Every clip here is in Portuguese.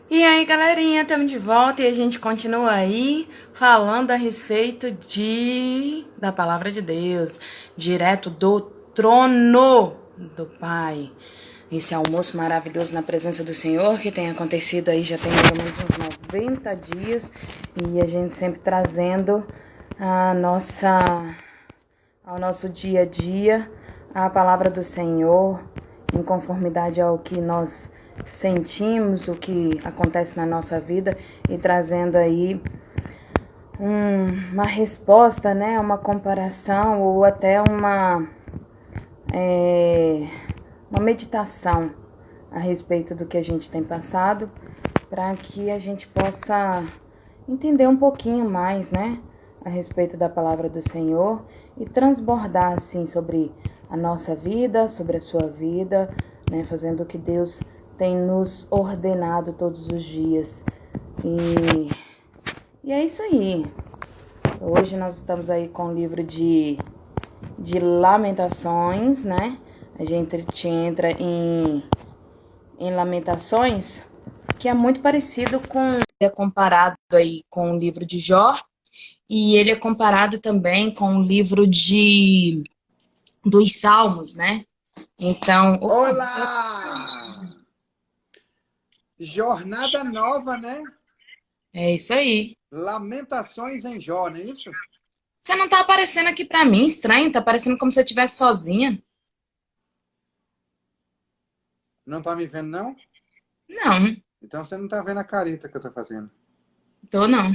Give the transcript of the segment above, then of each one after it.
E aí, galerinha, estamos de volta e a gente continua aí falando a respeito da palavra de Deus, direto do trono do Pai. Esse almoço maravilhoso na presença do Senhor que tem acontecido aí já tem mais ou menos uns 90 dias e a gente sempre trazendo ao nosso dia a dia a palavra do Senhor em conformidade ao que nós sentimos, o que acontece na nossa vida e trazendo aí uma resposta, né, uma comparação ou até uma meditação a respeito do que a gente tem passado, para que a gente possa entender um pouquinho mais, né, a respeito da palavra do Senhor e transbordar assim sobre a nossa vida, sobre a sua vida, né, fazendo o que Deus tem nos ordenado todos os dias. E é isso aí. Hoje nós estamos aí com o livro de Lamentações, né? A gente entra em Lamentações, que é muito parecido com... É comparado aí com o livro de Jó, e ele é comparado também com o livro dos Salmos, né? Então... Olá! Jornada nova, né? É isso aí. Lamentações em Jó, não é isso? Você não tá aparecendo aqui pra mim, estranho, tá parecendo como se eu estivesse sozinha. Não tá me vendo, não? Não, Então você não tá vendo a careta que eu tô fazendo. tô não.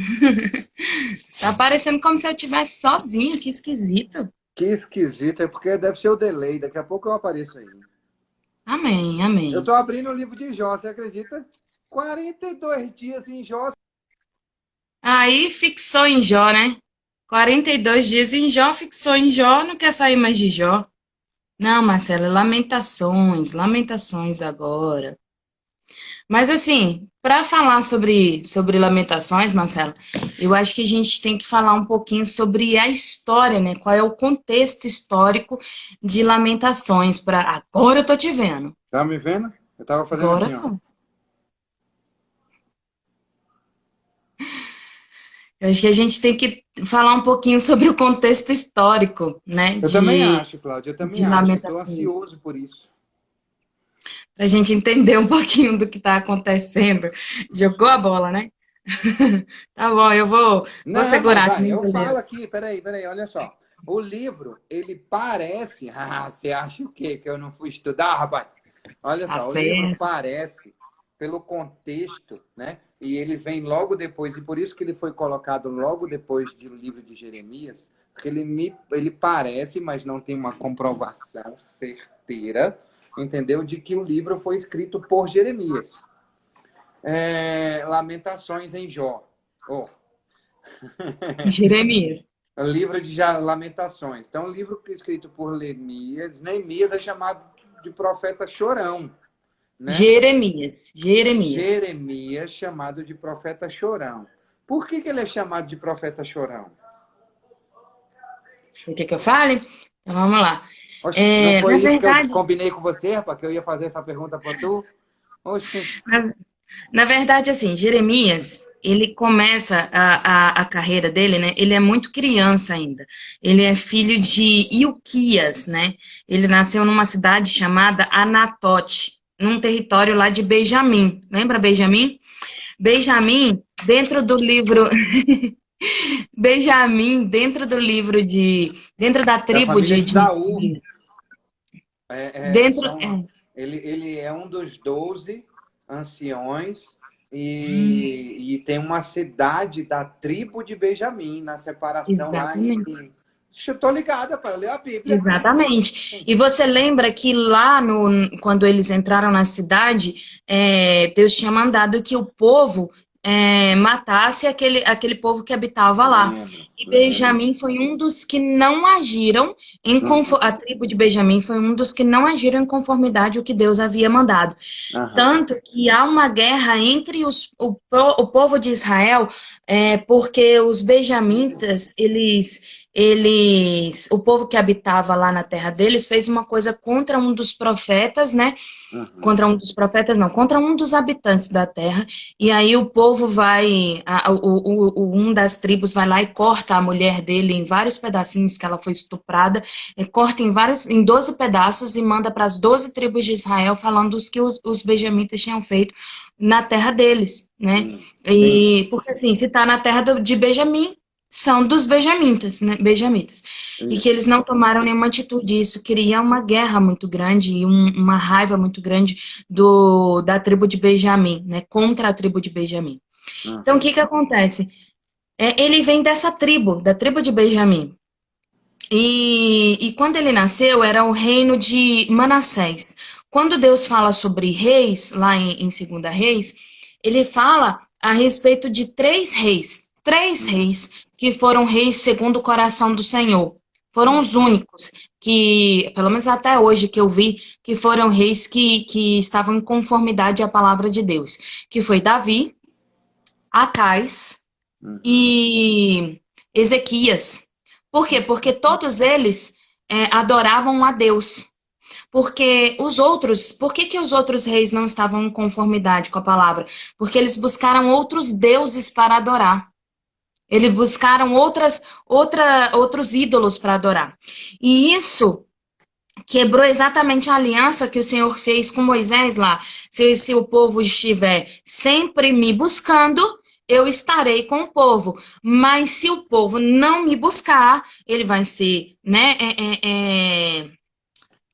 Tá parecendo como se eu estivesse sozinha, que esquisito. Que esquisito, é porque deve ser o delay. Daqui a pouco eu apareço aí. Amém, Eu amém. tô abrindo o livro de Jó, você acredita? 42 dias em Jó. Aí fixou em Jó, né? 42 dias em Jó, fixou em Jó, não quer sair mais de Jó. Não, Marcela, lamentações, lamentações agora. Mas assim, para falar sobre lamentações, Marcelo, eu acho que a gente tem que falar um pouquinho sobre a história, né? Qual é o contexto histórico de lamentações para agora eu tô te vendo. Tá me vendo? Eu tava fazendo Agora assim, ó. tô. Eu acho que a gente tem que falar um pouquinho sobre o contexto histórico, né? Eu também acho, Cláudia, eu também De acho. Estou lamentações. ansioso por isso. Para a gente entender um pouquinho do que está acontecendo. Jogou a bola, né? Tá bom, vou Não, mas segurar aqui vai, no eu falo goleiro. aqui, peraí, olha só. O livro, ele parece. Ah, você acha o quê? Que eu não fui estudar, rapaz? Olha Tá só, o livro certo. parece, pelo contexto, né? E ele vem logo depois, e por isso que ele foi colocado logo depois do livro de Jeremias, porque ele parece, mas não tem uma comprovação certeira, entendeu? De que o livro foi escrito por Jeremias. Lamentações em Jó. Oh, Jeremias. o livro de Lamentações. Então, o livro escrito por Neemias. Neemias é chamado de profeta chorão, né? Jeremias. Jeremias chamado de profeta chorão. Por que ele é chamado de profeta chorão? Você quer que eu fale? Então vamos lá. Oxe, não Na foi isso que eu verdade, combinei com você, rapaz, que eu ia fazer essa pergunta para tu? Oxe, na, na verdade, assim, Jeremias, ele começa a carreira dele, né? Ele é muito criança ainda. Ele é filho de Ilquias, né? Ele nasceu numa cidade chamada Anatote, num território lá de Benjamim. Lembra Benjamim? Benjamim, dentro do livro Benjamim, dentro da da tribo família de Saul. dentro, Ele é um dos 12 anciões e tem uma cidade da tribo de Benjamim na separação lá em. exatamente. Eu tô ligada, para eu ler a Bíblia. Exatamente. E você lembra que lá quando eles entraram na cidade, Deus tinha mandado que o povo matasse aquele povo que habitava lá. Lembro. Benjamim foi um dos que não agiram Uhum. a tribo de Benjamim foi um dos que não agiram em conformidade ao que Deus havia mandado. Aham. Tanto que há uma guerra entre o povo de Israel, porque os benjamitas, o povo que habitava lá na terra deles, fez uma coisa contra um dos profetas, né? Uhum. Contra um dos profetas, não, contra um dos habitantes da terra. E aí o povo vai, um das tribos vai lá e corta a mulher dele em vários pedacinhos que ela foi estuprada, corta em 12 pedaços e manda para as 12 tribos de Israel falando dos que os benjamitas tinham feito na terra deles, né? Sim. E porque assim, se está na terra de Benjamim, são dos benjamitas, né? Benjamitas. E que eles Isso. não tomaram nenhuma atitude. Isso cria uma guerra muito grande e uma raiva muito grande da tribo de Benjamim, né? Contra a tribo de Benjamim. Então, o Uhum. que que acontece? Ele vem dessa tribo, da tribo de Benjamim. E quando ele nasceu, era o reino de Manassés. Quando Deus fala sobre reis, lá em 2 Reis, ele fala a respeito de três reis que foram reis segundo o coração do Senhor. Foram os Uhum. únicos que, pelo menos até hoje que eu vi, que foram reis que estavam em conformidade à palavra de Deus, que foi Davi, Acais Uhum. e Ezequias. Por quê? Porque todos eles adoravam a Deus. Porque por que que os outros reis não estavam em conformidade com a palavra? Porque eles buscaram outros deuses para adorar. Eles buscaram outros ídolos para adorar. E isso quebrou exatamente a aliança que o Senhor fez com Moisés lá. Se o povo estiver sempre me buscando, eu estarei com o povo. Mas se o povo não me buscar, ele vai ser, né,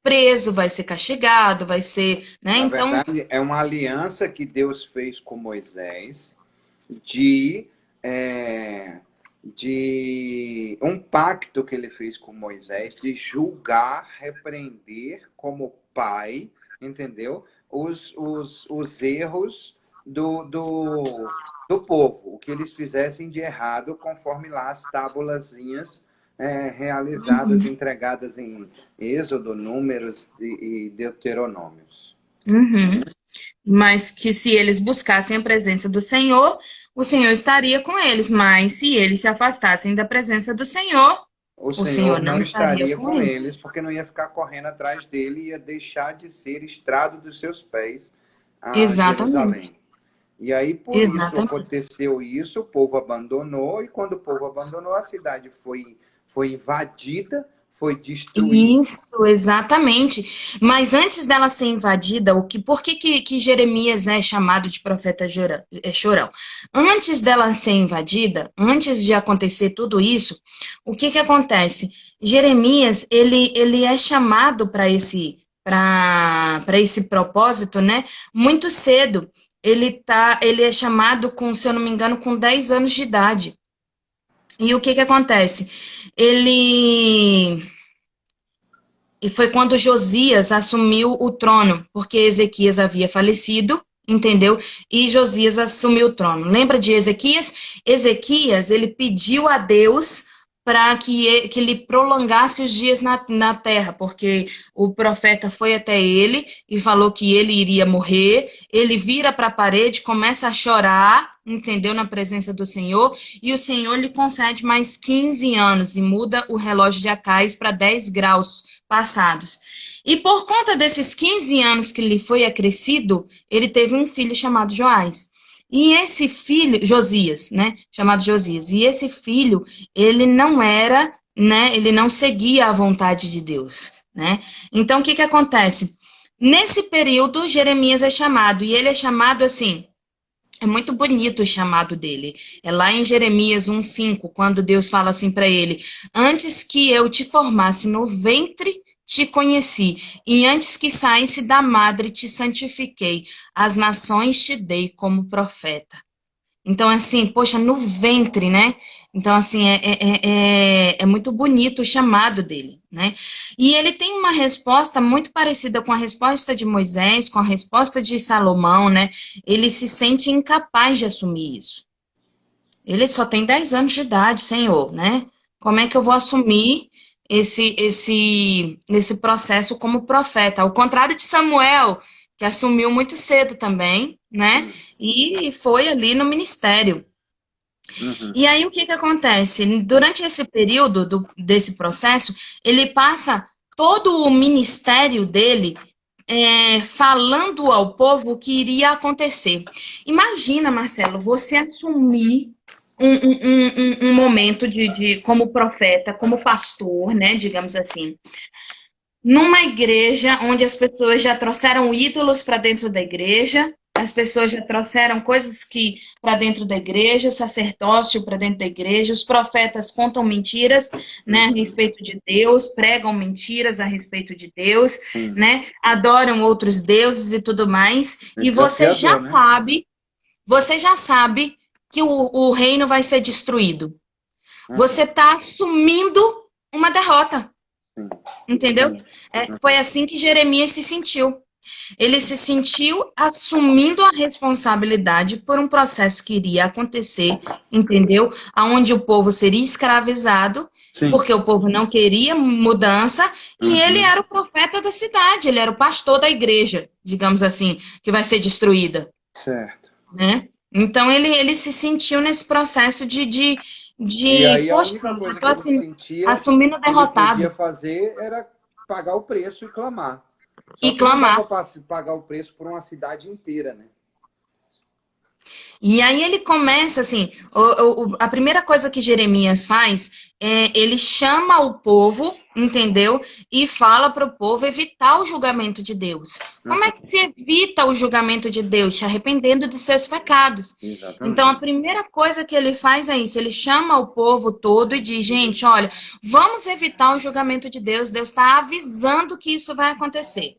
preso, vai ser castigado, vai ser, né? Na Então, verdade, é uma aliança que Deus fez com Moisés de, é, de um pacto que ele fez com Moisés de julgar, repreender como pai, entendeu? Os erros do povo, o que eles fizessem de errado, conforme lá as tábulazinhas realizadas, entregadas em Êxodo, Números e Deuteronômios. uhum. Mas que se eles buscassem a presença do Senhor, o Senhor estaria com eles. Mas se eles se afastassem da presença do Senhor, O o Senhor Senhor não não estaria estaria com com eles. eles, porque não ia ficar correndo atrás dele, ia deixar de ser estrado dos seus pés a Exatamente, Jerusalém. E aí, por isso, exatamente. aconteceu isso, o povo abandonou, e quando o povo abandonou, a cidade foi invadida, foi destruída. Isso, exatamente. Mas antes dela ser invadida, por que Jeremias é chamado de profeta chorão? Antes dela ser invadida, antes de acontecer tudo isso, o que que acontece? Jeremias, ele é chamado para esse propósito, né? Muito cedo. Ele é chamado com, se eu não me engano, com 10 anos de idade. E o que que acontece? Ele E foi quando Josias assumiu o trono, porque Ezequias havia falecido, entendeu? E Josias assumiu o trono. Lembra de Ezequias? Ezequias, ele pediu a Deus para que ele prolongasse os dias na terra, porque o profeta foi até ele e falou que ele iria morrer. Ele vira para a parede, começa a chorar, entendeu? Na presença do Senhor, e o Senhor lhe concede mais 15 anos e muda o relógio de Acais para 10 graus passados. E por conta desses 15 anos que lhe foi acrescido, ele teve um filho chamado Joás. E esse filho, Josias, né, chamado Josias, e esse filho, ele não era, né, ele não seguia a vontade de Deus, né? Então, o que que acontece? Nesse período, Jeremias é chamado, e ele é chamado assim, é muito bonito o chamado dele. É lá em Jeremias 1:5, quando Deus fala assim para ele: Antes que eu te formasse no ventre, te conheci, e antes que saísse da madre, te santifiquei. As nações te dei como profeta. Então, assim, poxa, no ventre, né? Então, assim, é muito bonito o chamado dele, né? E ele tem uma resposta muito parecida com a resposta de Moisés, com a resposta de Salomão, né? Ele se sente incapaz de assumir isso. Ele só tem 10 anos de idade, Senhor, né? Como é que eu vou assumir esse processo como profeta? Ao contrário de Samuel, que assumiu muito cedo também, né? E foi ali no ministério. Uhum. E aí o que que acontece? Durante esse período desse processo, ele passa todo o ministério dele falando ao povo o que iria acontecer. Imagina, Marcelo, você assumir um momento como profeta, como pastor, né, digamos assim, numa igreja onde as pessoas já trouxeram ídolos para dentro da igreja, as pessoas já trouxeram coisas que para dentro da igreja, sacerdócio para dentro da igreja, os profetas contam mentiras, né, a respeito de Deus, pregam mentiras a respeito de Deus, Sim. né, adoram outros deuses e tudo mais, É e desafiador, né? você já sabe que o reino vai ser destruído. Você Uhum. está assumindo uma derrota. Sim. Entendeu? Sim. Foi assim que Jeremias se sentiu. Ele se sentiu assumindo a responsabilidade por um processo que iria acontecer, entendeu? Aonde o povo seria escravizado, Sim. porque o povo não queria mudança, e ele Uhum. era o profeta da cidade, ele era o pastor da igreja, digamos assim, que vai ser destruída, Certo. né? Então ele se sentiu nesse processo E aí a poxa, única eu coisa tô que ele assim, sentia assumindo que ele podia derrotado fazer era pagar o preço e clamar. Só e que não dava clamar. para pagar o preço por uma cidade inteira, né? E aí ele começa assim, a primeira coisa que Jeremias faz é ele chama o povo, entendeu? E fala para o povo evitar o julgamento de Deus. Como é Uhum. que se evita o julgamento de Deus? Se arrependendo de seus pecados. Então a Exatamente. primeira coisa que ele faz é isso, ele chama o povo todo e diz, gente, olha, vamos evitar o julgamento de Deus, Deus está avisando que isso vai acontecer.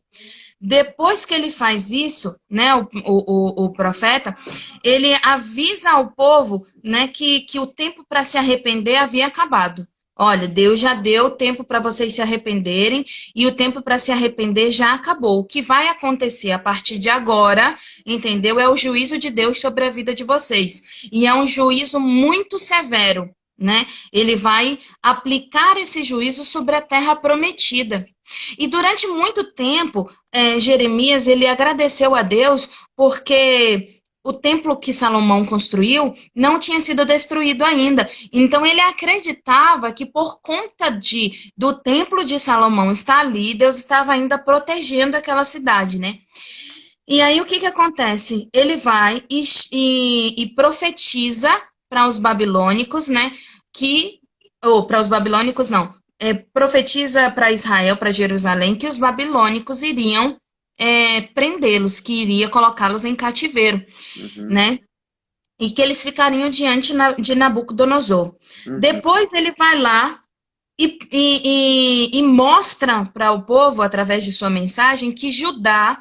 Depois que ele faz isso, né, o profeta, ele avisa ao povo, né, que o tempo para se arrepender havia acabado. Olha, Deus já deu tempo para vocês se arrependerem e o tempo para se arrepender já acabou. O que vai acontecer a partir de agora, entendeu? É o juízo de Deus sobre a vida de vocês. E é um juízo muito severo, né? Ele vai aplicar esse juízo sobre a terra prometida. E durante muito tempo, Jeremias ele agradeceu a Deus porque o templo que Salomão construiu não tinha sido destruído ainda. Então ele acreditava que por conta do templo de Salomão estar ali, Deus estava ainda protegendo aquela cidade, né? E aí o que que acontece? Ele vai e profetiza para os babilônicos, né? Ou para os babilônicos não, profetiza para Israel, para Jerusalém, que os babilônicos iriam prendê-los, que iria colocá-los em cativeiro, Uhum. né? E que eles ficariam diante de Nabucodonosor. Uhum. Depois ele vai lá e mostra para o povo, através de sua mensagem, que Judá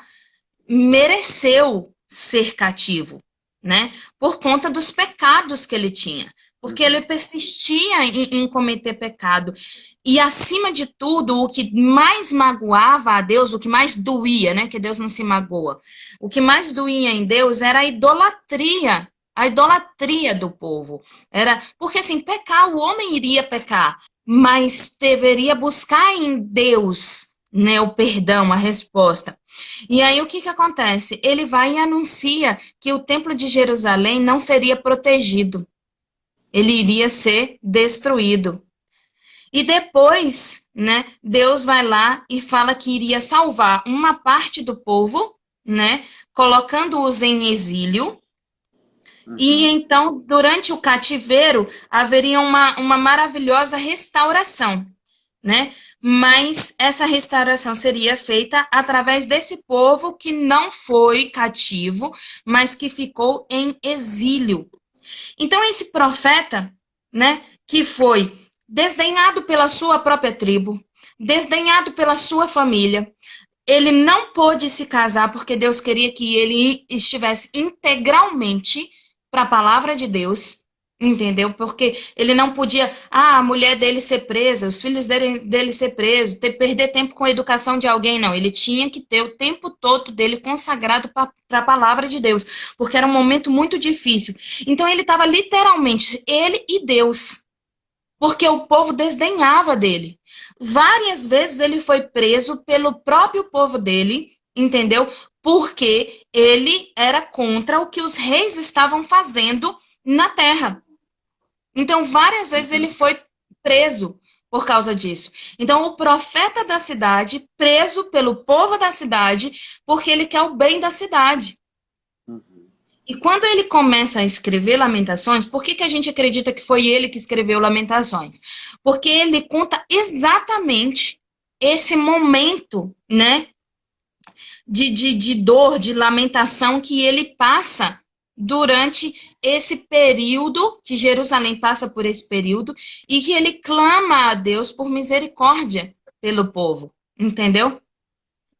mereceu ser cativo, né? Por conta dos pecados que ele tinha. Porque ele Uhum. persistia em cometer pecado. E, acima de tudo, o que mais magoava a Deus, o que mais doía, né? Que Deus não se magoa. O que mais doía em Deus era a idolatria. A idolatria do povo. Porque, assim, pecar, o homem iria pecar, mas deveria buscar em Deus, né, o perdão, a resposta. E aí o que que acontece? Ele vai e anuncia que o Templo de Jerusalém não seria protegido. Ele iria ser destruído. E depois, né, Deus vai lá e fala que iria salvar uma parte do povo, né, colocando-os em exílio. E Uhum. então, durante o cativeiro, haveria uma maravilhosa restauração, né? Mas essa restauração seria feita através desse povo que não foi cativo, mas que ficou em exílio. Então, esse profeta, né, que foi desdenhado pela sua própria tribo, desdenhado pela sua família, ele não pôde se casar porque Deus queria que ele estivesse integralmente para a palavra de Deus. Entendeu? Porque ele não podia, a mulher dele ser presa, os filhos dele ser presos, perder tempo com a educação de alguém, não. Ele tinha que ter o tempo todo dele consagrado para a palavra de Deus, porque era um momento muito difícil. Então ele estava literalmente, ele e Deus, porque o povo desdenhava dele. Várias vezes ele foi preso pelo próprio povo dele, entendeu? Porque ele era contra o que os reis estavam fazendo na terra. Então, várias vezes ele Uhum. foi preso por causa disso. Então, o profeta da cidade, preso pelo povo da cidade, porque ele quer o bem da cidade. Uhum. E quando ele começa a escrever Lamentações, por que a gente acredita que foi ele que escreveu Lamentações? Porque ele conta exatamente esse momento, né, de dor, de lamentação que ele passa durante esse período, que Jerusalém passa por esse período, e que ele clama a Deus por misericórdia pelo povo, entendeu?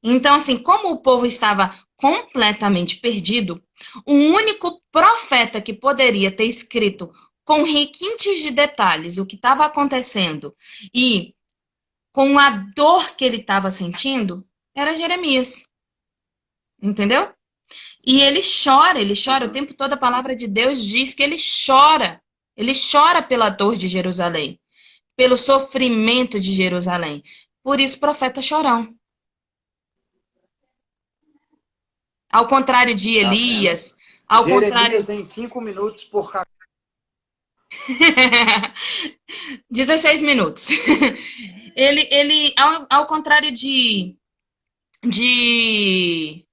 Então, assim, como o povo estava completamente perdido, o único profeta que poderia ter escrito com requintes de detalhes o que estava acontecendo e com a dor que ele estava sentindo era Jeremias, entendeu? E ele chora o Uhum. tempo todo. A palavra de Deus diz que ele chora pela dor de Jerusalém, pelo sofrimento de Jerusalém. Por isso, profeta chorão. Ao contrário de Tá vendo? Elias, ao contrário. Jeremias em 5 minutos por causa. 16 minutos. Ele ao contrário de, de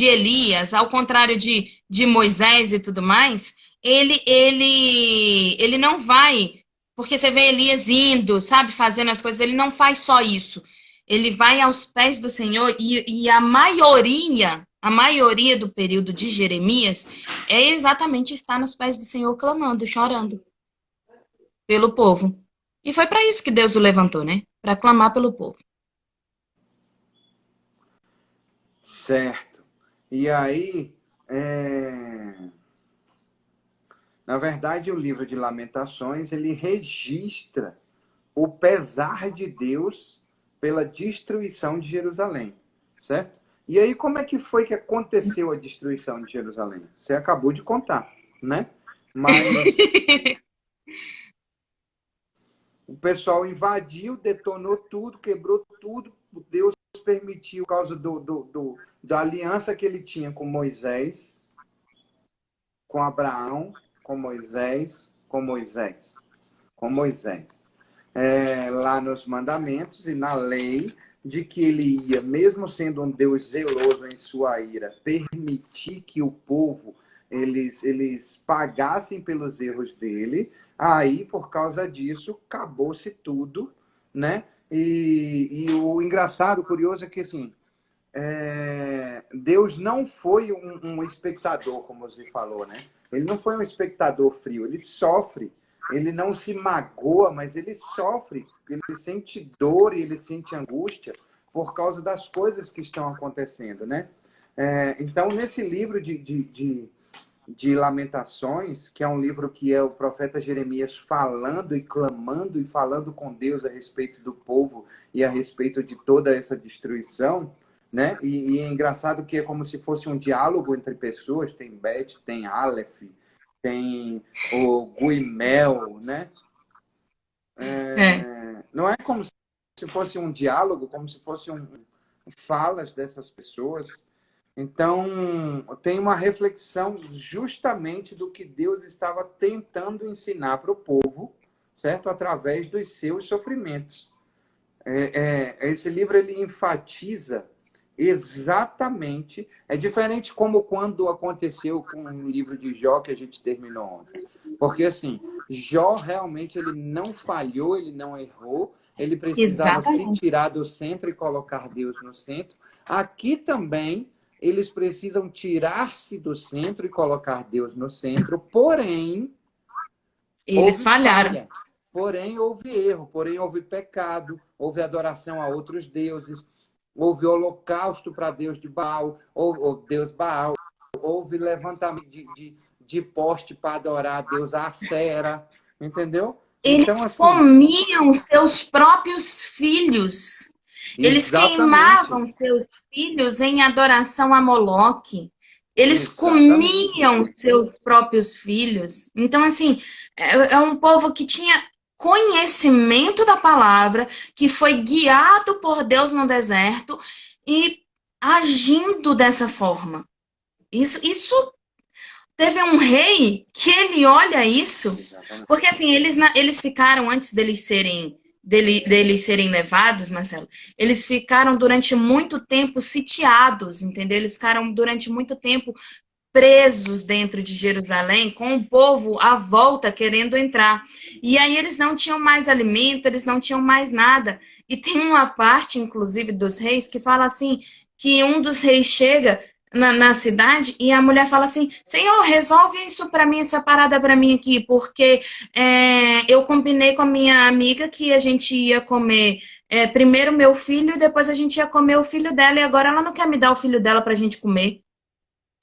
Elias, ao contrário de Moisés e tudo mais, ele não vai, porque você vê Elias indo, sabe, fazendo as coisas, ele não faz só isso. Ele vai aos pés do Senhor e a maioria do período de Jeremias é exatamente estar nos pés do Senhor clamando, chorando pelo povo. E foi para isso que Deus o levantou, né? Para clamar pelo povo. Certo. E aí, na verdade, o livro de Lamentações, ele registra o pesar de Deus pela destruição de Jerusalém, certo? E aí, como é que foi que aconteceu a destruição de Jerusalém? Você acabou de contar, né? Mas o pessoal invadiu, detonou tudo, quebrou tudo. Deus permitiu, por causa da aliança que ele tinha com Moisés, com Abraão, com Moisés, com Moisés, com Moisés. Lá nos mandamentos e na lei, de que ele ia, mesmo sendo um Deus zeloso em sua ira, permitir que o povo eles pagassem pelos erros dele. Aí, por causa disso, acabou-se tudo, né? E o engraçado, o curioso é que, assim, Deus não foi um espectador, como você falou, né? Ele não foi um espectador frio, ele sofre. Ele não se magoa, mas ele sofre, ele sente dor e ele sente angústia por causa das coisas que estão acontecendo, né? Então, nesse livro de Lamentações, que é um livro que é o profeta Jeremias falando e clamando e falando com Deus a respeito do povo e a respeito de toda essa destruição, né? E é engraçado que é como se fosse um diálogo entre pessoas, tem Bet, tem Aleph, tem o Guimel, né? É. Não é como se fosse um diálogo, como se fosse falas dessas pessoas. Então, tem uma reflexão justamente do que Deus estava tentando ensinar para o povo, certo? Através dos seus sofrimentos. Esse livro ele enfatiza exatamente. É diferente como quando aconteceu com o livro de Jó que a gente terminou ontem. Porque, assim, Jó realmente ele não falhou, ele não errou, ele precisava se Exatamente. tirar do centro e colocar Deus no centro. Aqui também eles precisam tirar-se do centro e colocar Deus no centro, porém, Eles houve falharam. falha, porém houve erro, porém houve pecado, houve adoração a outros deuses, houve holocausto para Deus de Baal, ou Deus Baal, houve levantamento de poste para adorar a Deus, a Acera, entendeu? Então, Eles assim, comiam seus próprios filhos. Eles exatamente, queimavam seus filhos em adoração a Moloque. Eles exatamente. comiam seus próprios filhos. Então, assim, é um povo que tinha conhecimento da palavra, que foi guiado por Deus no deserto e agindo dessa forma. Isso teve um rei que ele olha isso, Exatamente. porque assim, eles ficaram, antes deles serem levados, Marcelo, eles ficaram durante muito tempo sitiados, entendeu? Eles ficaram durante muito tempo presos dentro de Jerusalém, com o povo à volta querendo entrar. E aí eles não tinham mais alimento, eles não tinham mais nada. E tem uma parte, inclusive, dos reis que fala assim, que um dos reis chega na cidade e a mulher fala assim, Senhor, resolve isso para mim, essa parada para mim aqui, porque eu combinei com a minha amiga que a gente ia comer primeiro meu filho e depois a gente ia comer o filho dela, e agora ela não quer me dar o filho dela para a gente comer.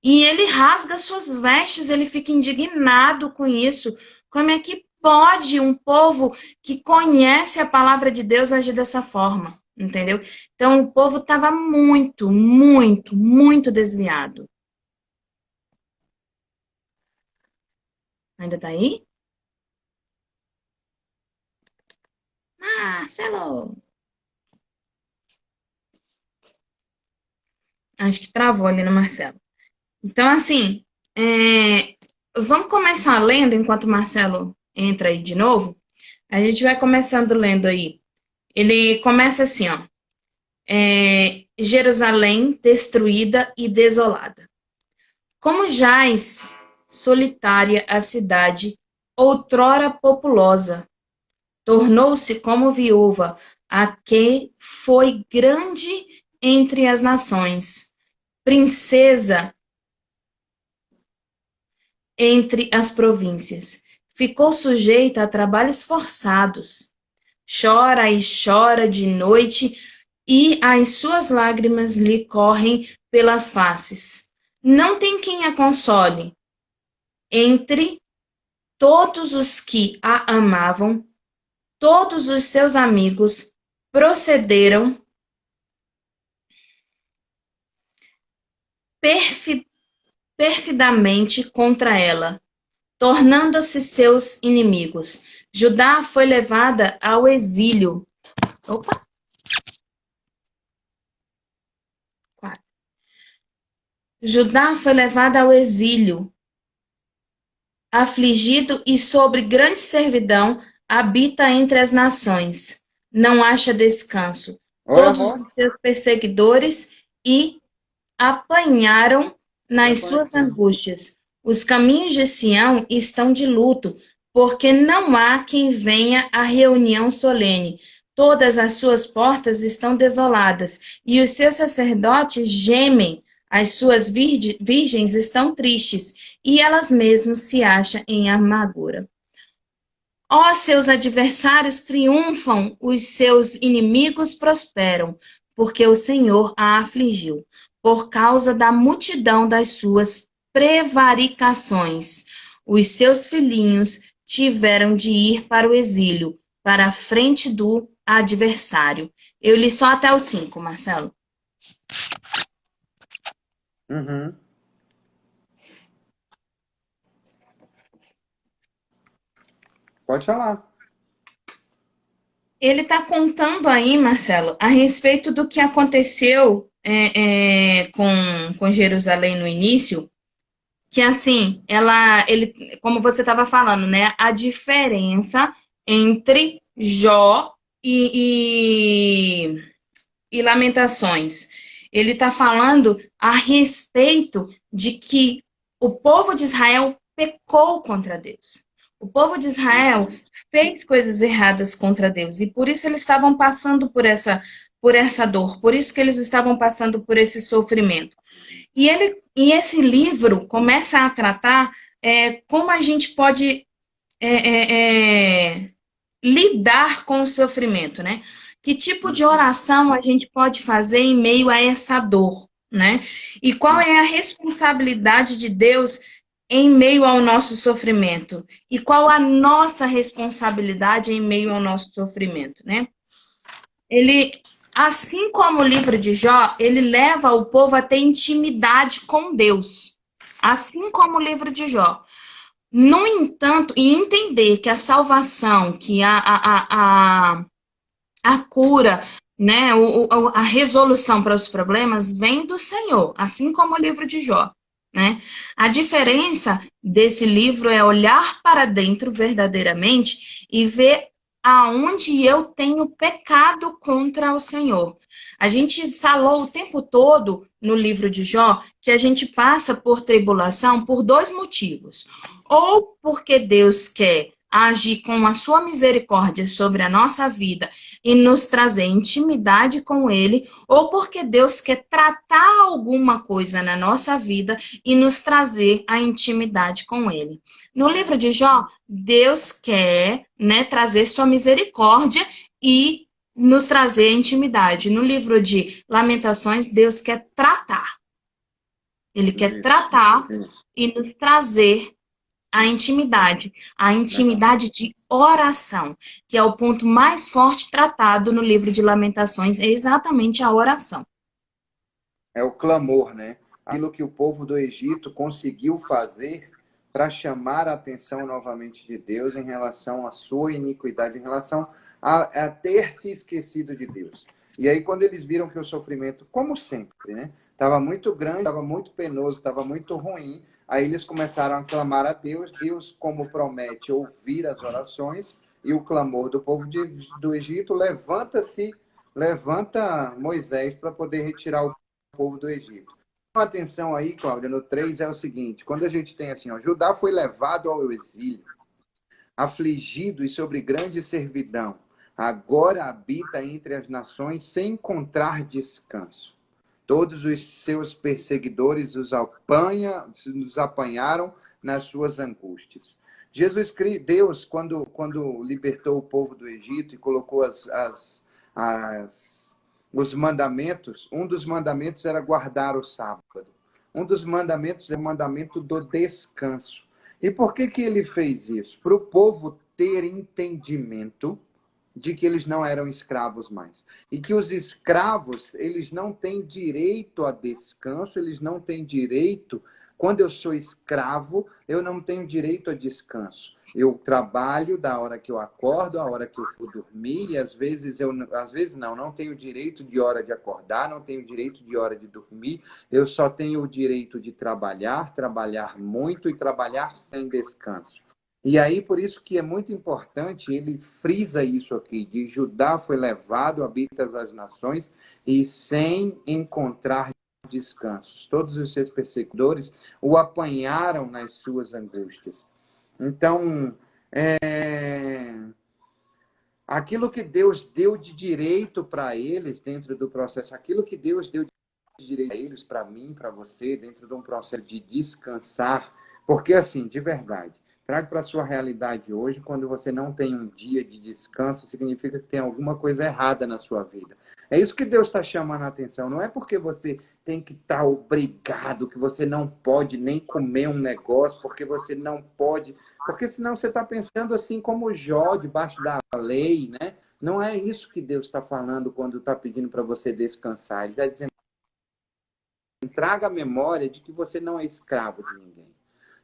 E ele rasga suas vestes, ele fica indignado com isso. Como é que pode um povo que conhece a palavra de Deus agir dessa forma? Entendeu? Então o povo estava muito, muito, muito desviado. Ainda tá aí? Marcelo! Acho que travou ali no Marcelo. Então, assim, vamos começar lendo enquanto o Marcelo entra aí de novo. A gente vai começando lendo aí. Ele começa assim, ó. Jerusalém destruída e desolada. Como jaz solitária a cidade, outrora populosa, tornou-se como viúva, a que foi grande entre as nações, princesa entre as províncias. Ficou sujeita a trabalhos forçados. Chora e chora de noite, e as suas lágrimas lhe correm pelas faces. Não tem quem a console. Entre todos os que a amavam, todos os seus amigos procederam perfidamente contra ela, tornando-se seus inimigos. Judá foi levada ao exílio. Opa! Judá foi levada ao exílio, afligido e sobre grande servidão, habita entre as nações. Não acha descanso. Oi, Todos os amor. seus perseguidores e apanharam Já nas suas conectei. angústias. Os caminhos de Sião estão de luto, porque não há quem venha à reunião solene. Todas as suas portas estão desoladas, e os seus sacerdotes gemem. As suas virgens estão tristes, e elas mesmas se acham em amargura. Ó, seus adversários triunfam, os seus inimigos prosperam, porque o Senhor a afligiu, por causa da multidão das suas prevaricações. Os seus filhinhos tiveram de ir para o exílio, para a frente do adversário. Eu li só até o 5, Marcelo. Uhum. Pode falar. Ele está contando aí, Marcelo, a respeito do que aconteceu com Jerusalém no início, que assim, como você estava falando, né? A diferença entre Jó e Lamentações. Ele está falando a respeito de que o povo de Israel pecou contra Deus. O povo de Israel fez coisas erradas contra Deus e por isso eles estavam passando por essa dor, por isso que eles estavam passando por esse sofrimento. E esse livro começa a tratar como a gente pode lidar com o sofrimento, né? Que tipo de oração a gente pode fazer em meio a essa dor, né? E qual é a responsabilidade de Deus em meio ao nosso sofrimento e qual a nossa responsabilidade em meio ao nosso sofrimento, né? Ele, assim como o livro de Jó, ele leva o povo a ter intimidade com Deus, assim como o livro de Jó. No entanto, e entender que a salvação, que a cura, né, a resolução para os problemas vem do Senhor, assim como o livro de Jó, né? A diferença desse livro é olhar para dentro verdadeiramente e ver aonde eu tenho pecado contra o Senhor. A gente falou o tempo todo no livro de Jó que a gente passa por tribulação por dois motivos. Ou porque Deus quer agir com a sua misericórdia sobre a nossa vida e nos trazer intimidade com Ele, ou porque Deus quer tratar alguma coisa na nossa vida e nos trazer a intimidade com Ele. No livro de Jó, Deus quer, né, trazer sua misericórdia e nos trazer a intimidade. No livro de Lamentações, Deus quer tratar. Ele quer Isso, tratar isso. e nos trazer a Legal. intimidade de oração, que é o ponto mais forte tratado no livro de Lamentações, é exatamente a oração. É o clamor, né? Aquilo que o povo do Egito conseguiu fazer para chamar a atenção novamente de Deus em relação à sua iniquidade, em relação a ter se esquecido de Deus. E aí, quando eles viram que o sofrimento, como sempre, né? Estava muito grande, estava muito penoso, estava muito ruim. Aí eles começaram a clamar a Deus. Deus, como promete ouvir as orações e o clamor do povo do Egito, levanta Moisés para poder retirar o povo do Egito. Uma atenção aí, Cláudia, no 3 é o seguinte: quando a gente tem assim, ó, Judá foi levado ao exílio, afligido e sobre grande servidão, agora habita entre as nações sem encontrar descanso. Todos os seus perseguidores nos apanharam nas suas angústias. Deus, quando libertou o povo do Egito e colocou os mandamentos, um dos mandamentos era guardar o sábado. Um dos mandamentos é o mandamento do descanso. E por que ele fez isso? Para o povo ter entendimento de que eles não eram escravos mais. E que os escravos, eles não têm direito a descanso, eles não têm direito. Quando eu sou escravo, eu não tenho direito a descanso. Eu trabalho da hora que eu acordo, a hora que eu for dormir, e às vezes não tenho direito de hora de acordar, não tenho direito de hora de dormir, eu só tenho o direito de trabalhar, trabalhar muito e trabalhar sem descanso. E aí, por isso que é muito importante, ele frisa isso aqui, de Judá foi levado, habita as nações, e sem encontrar descansos. Todos os seus perseguidores o apanharam nas suas angústias. Então, aquilo que Deus deu de direito para eles dentro do processo, aquilo que Deus deu de direito para eles, para mim, para você, dentro de um processo de descansar, porque assim, de verdade, traga para a sua realidade hoje, quando você não tem um dia de descanso, significa que tem alguma coisa errada na sua vida. É isso que Deus está chamando a atenção. Não é porque você tem que estar obrigado, que você não pode nem comer um negócio, porque você não pode, porque senão você está pensando assim como Jó, debaixo da lei, né? Não é isso que Deus está falando quando está pedindo para você descansar. Ele está dizendo, traga a memória de que você não é escravo de ninguém.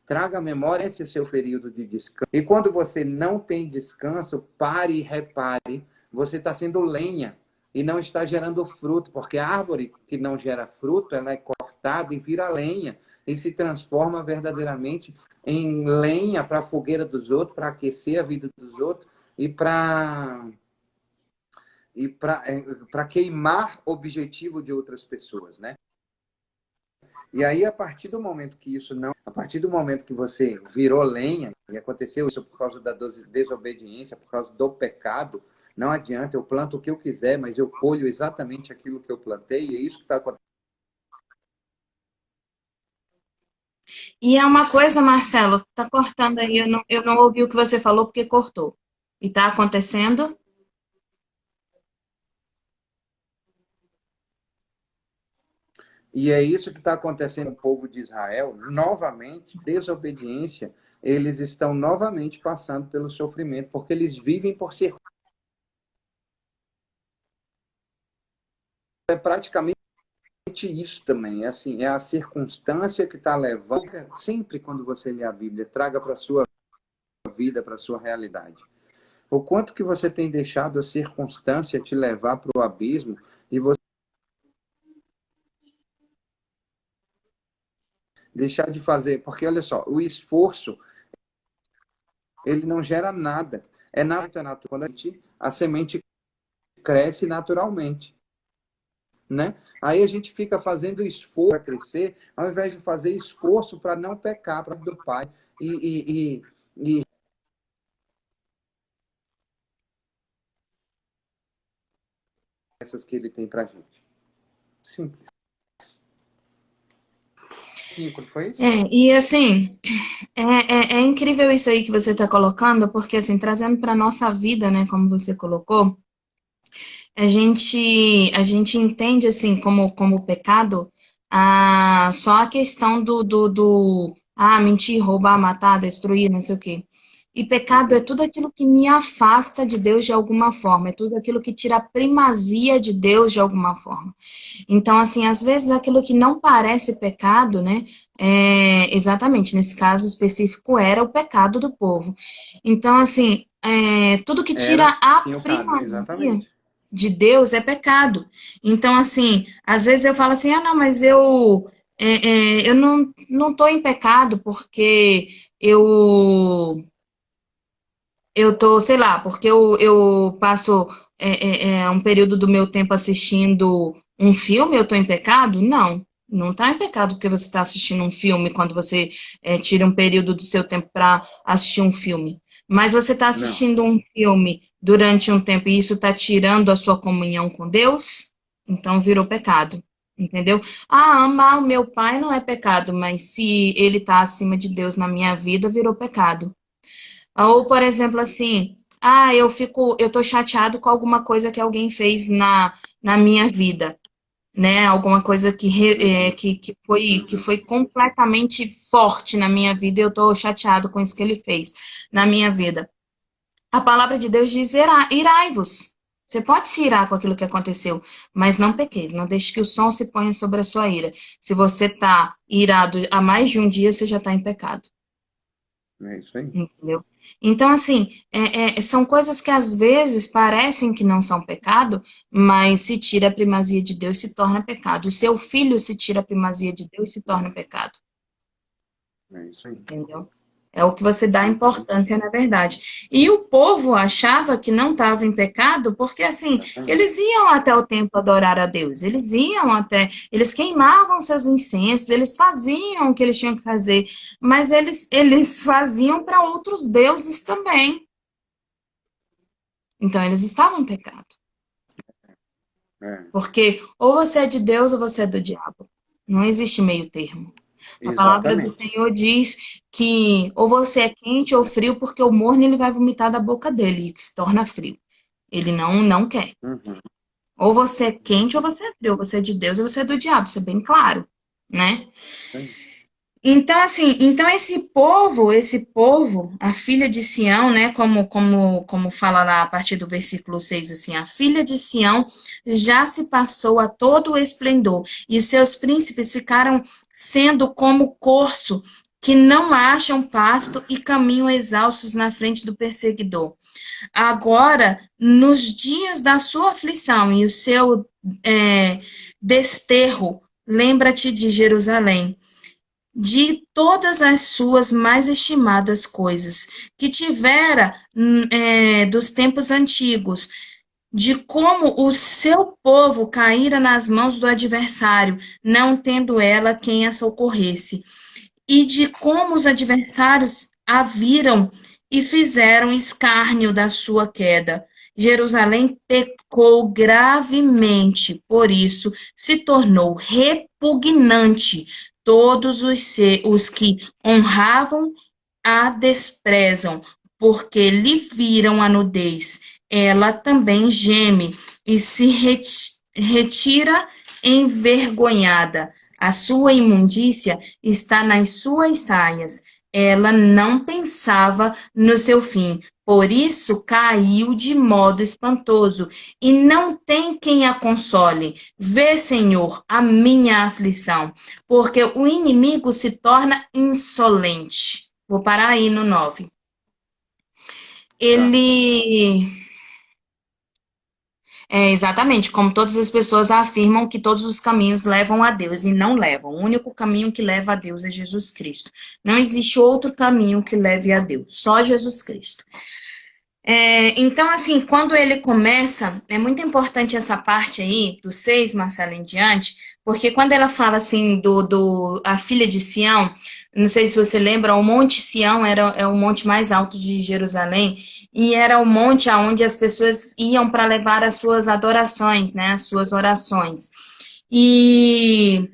Traga a memória esse é o seu período de descanso. E quando você não tem descanso, pare e repare. Você está sendo lenha e não está gerando fruto, porque a árvore que não gera fruto, ela é cortada e vira lenha e se transforma verdadeiramente em lenha para a fogueira dos outros, para aquecer a vida dos outros e para queimar o objetivo de outras pessoas, né? E aí, a partir do momento que isso não. A partir do momento que você virou lenha, e aconteceu isso por causa da desobediência, por causa do pecado, não adianta, eu planto o que eu quiser, mas eu colho exatamente aquilo que eu plantei, e é isso que está acontecendo. E é uma coisa, Marcelo, tá cortando aí, eu não ouvi o que você falou porque cortou. E tá acontecendo? E é isso que está acontecendo com o povo de Israel. Novamente, desobediência, eles estão novamente passando pelo sofrimento, porque eles vivem por ser. É praticamente isso também. É assim, é a circunstância que está levando. Sempre quando você lê a Bíblia, traga para a sua vida, para a sua realidade. O quanto que você tem deixado a circunstância te levar para o abismo e você deixar de fazer. Porque, olha só, o esforço, ele não gera nada. É nada natural. Quando a semente cresce naturalmente, né? Aí a gente fica fazendo esforço para crescer, ao invés de fazer esforço para não pecar para do Pai e essas que ele tem para a gente. Simples. Simples, foi isso? E assim, é incrível isso aí que você está colocando, porque assim, trazendo para a nossa vida, né, como você colocou, a gente entende assim como pecado só a questão do mentir, roubar, matar, destruir, não sei o quê. E pecado é tudo aquilo que me afasta de Deus de alguma forma, é tudo aquilo que tira a primazia de Deus de alguma forma. Então, assim, às vezes aquilo que não parece pecado, né? Exatamente, nesse caso específico era o pecado do povo. Então, assim, tudo que tira Era a sim o caso, primazia exatamente. de Deus é pecado. Então, assim, às vezes eu falo assim, não, mas eu não estou em pecado porque eu eu tô, sei lá, porque eu passo um período do meu tempo assistindo um filme, eu tô em pecado? Não, não tá em pecado porque você está assistindo um filme quando você tira um período do seu tempo para assistir um filme. Mas você está Não, assistindo um filme durante um tempo e isso está tirando a sua comunhão com Deus, então virou pecado. Entendeu? Amar o meu pai não é pecado, mas se ele está acima de Deus na minha vida, virou pecado. Ou, por exemplo, assim, eu tô chateado com alguma coisa que alguém fez na minha vida, né? Alguma coisa que foi completamente forte na minha vida e eu tô chateado com isso que ele fez na minha vida. A palavra de Deus diz: irai-vos. Você pode se irar com aquilo que aconteceu, mas não pequeis, não deixe que o sol se ponha sobre a sua ira. Se você tá irado há mais de um dia, você já está em pecado. é isso aí. Entendeu? Então, assim, são coisas que às vezes parecem que não são pecado, mas se tira a primazia de Deus, se torna pecado. O seu filho se tira a primazia de Deus, se torna pecado. É isso aí. Entendeu? É o que você dá Uhum, importância, na verdade. E o povo achava que não estava em pecado, porque assim, exatamente. eles iam até o templo adorar a Deus, eles queimavam seus incensos, eles faziam o que eles tinham que fazer, mas eles faziam para outros deuses também. Então eles estavam em pecado. É, Porque ou você é de Deus ou você é do diabo. Não existe meio termo. A palavra do exatamente. Senhor diz que ou você é quente ou frio, porque o morno ele vai vomitar da boca dele e se torna frio. Ele não quer. Uhum, Ou você é quente ou você é frio. Ou você é de Deus ou você é do diabo. Isso é bem claro, né? sim. Então, assim, esse povo, a filha de Sião, né, como fala lá a partir do versículo 6 assim, a filha de Sião já se passou a todo o esplendor, e os seus príncipes ficaram sendo como corço, que não acham pasto e caminham exaustos na frente do perseguidor. Agora, nos dias da sua aflição e o seu desterro, lembra-te de Jerusalém, de todas as suas mais estimadas coisas, que tivera dos tempos antigos, de como o seu povo caíra nas mãos do adversário, não tendo ela quem a socorresse, e de como os adversários a viram e fizeram escárnio da sua queda. Jerusalém pecou gravemente, por isso se tornou repugnante. Todos os que honravam a desprezam, porque lhe viram a nudez. Ela também geme e se retira envergonhada. A sua imundícia está nas suas saias. Ela não pensava no seu fim. Por isso caiu de modo espantoso, e não tem quem a console. Vê, Senhor, a minha aflição, porque o inimigo se torna insolente. Vou parar aí no 9. Tá. Ele exatamente, como todas as pessoas afirmam que todos os caminhos levam a Deus e não levam. O único caminho que leva a Deus é Jesus Cristo. Não existe outro caminho que leve a Deus, só Jesus Cristo. Então, assim, quando ele começa, é muito importante essa parte aí, do 6, Marcelo, em diante, porque quando ela fala assim a filha de Sião, não sei se você lembra, o Monte Sião é o monte mais alto de Jerusalém, e era o monte aonde as pessoas iam para levar as suas adorações, né, as suas orações. E,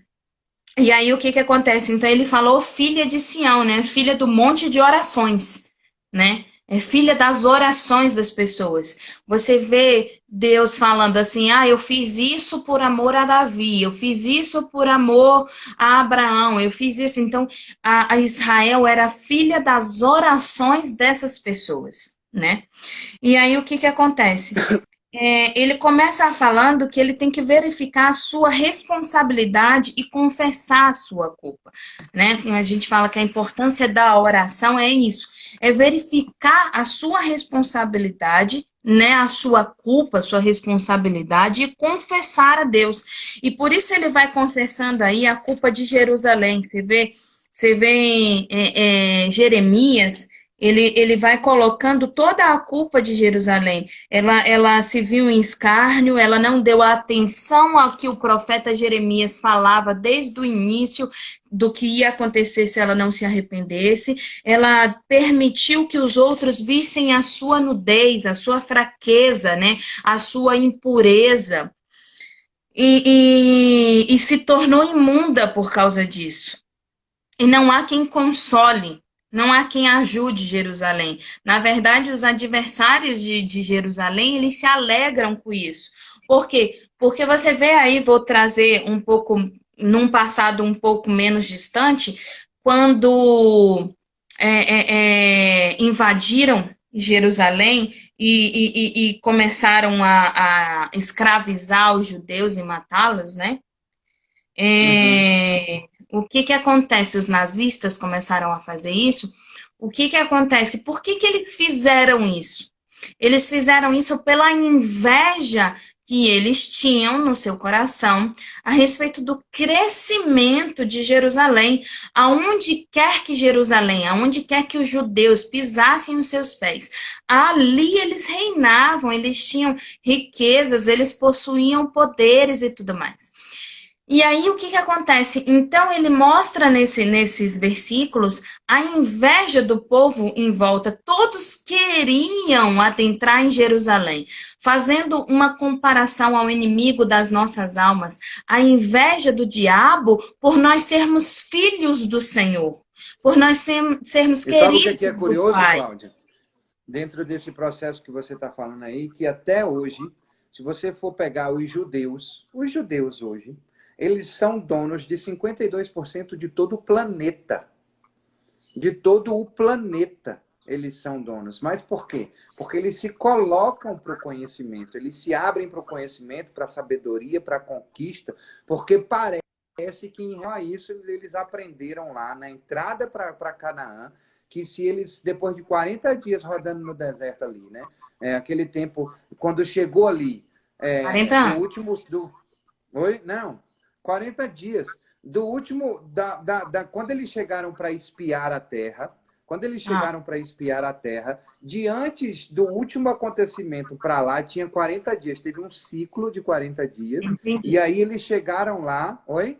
e aí o que que acontece? Então ele falou filha de Sião, né, filha do monte de orações, né? É filha das orações das pessoas. Você vê Deus falando assim: ah, eu fiz isso por amor a Davi, eu fiz isso por amor a Abraão, eu fiz isso. Então, a Israel era filha das orações dessas pessoas, né? E aí o que que acontece? Ele começa falando que ele tem que verificar a sua responsabilidade e confessar a sua culpa, né? A gente fala que a importância da oração é isso, é verificar a sua responsabilidade, né? A sua culpa, a sua responsabilidade e confessar a Deus. E por isso ele vai confessando aí a culpa de Jerusalém. Você vê em Jeremias, ele vai colocando toda a culpa de Jerusalém. Ela se viu em escárnio, ela não deu atenção ao que o profeta Jeremias falava desde o início do que ia acontecer se ela não se arrependesse. Ela permitiu que os outros vissem a sua nudez, a sua fraqueza, né? A sua impureza. E se tornou imunda por causa disso. E não há quem console, não há quem ajude Jerusalém. Na verdade, os adversários de Jerusalém, eles se alegram com isso. Por quê? Porque você vê aí, vou trazer um pouco, num passado um pouco menos distante, quando invadiram Jerusalém e começaram a escravizar os judeus e matá-los, né? Uhum. O que que acontece? Os nazistas começaram a fazer isso. O que que acontece? Por que que eles fizeram isso? Eles fizeram isso pela inveja que eles tinham no seu coração a respeito do crescimento de Jerusalém, aonde quer que Jerusalém, aonde quer que os judeus pisassem os seus pés, ali eles reinavam, eles tinham riquezas, eles possuíam poderes e tudo mais. E aí, o que que acontece? Então, ele mostra nesses versículos a inveja do povo em volta. Todos queriam adentrar em Jerusalém, fazendo uma comparação ao inimigo das nossas almas, a inveja do diabo por nós sermos filhos do Senhor, por nós sermos E sabe o que é queridos do curioso, Pai. Cláudia? Dentro desse processo que você está falando aí, que até hoje, se você for pegar os judeus hoje, eles são donos de 52% de todo o planeta. De todo o planeta eles são donos. Mas por quê? Porque eles se colocam para o conhecimento, eles se abrem para o conhecimento, para a sabedoria, para a conquista, porque parece que em relação a isso eles aprenderam lá na entrada para Canaã, que se eles, depois de 40 dias rodando no deserto ali, né? Aquele tempo, quando chegou ali, 40 do anos. último... Oi? Não, 40 dias. Do último, quando eles chegaram para espiar a terra, quando eles Ah, chegaram para espiar a terra, de antes do último acontecimento para lá, tinha 40 dias. Teve um ciclo de 40 dias. E entendi. aí eles chegaram lá... Oi?